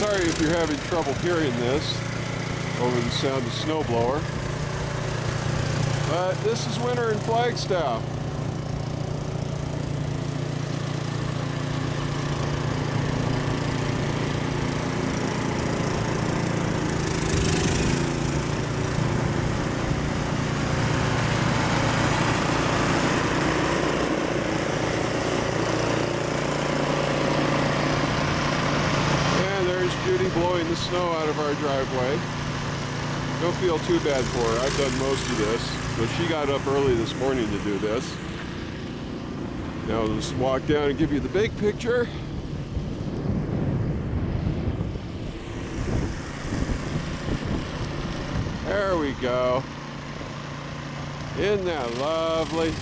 Sorry if you're having trouble hearing this over the sound of snowblower. But this is winter in Flagstaff. Judy blowing the snow out of our driveway. Don't feel too bad for her. I've done most of this. But she got up early this morning to do this. Now I'll just walk down and give you the big picture. There we go. Isn't that lovely?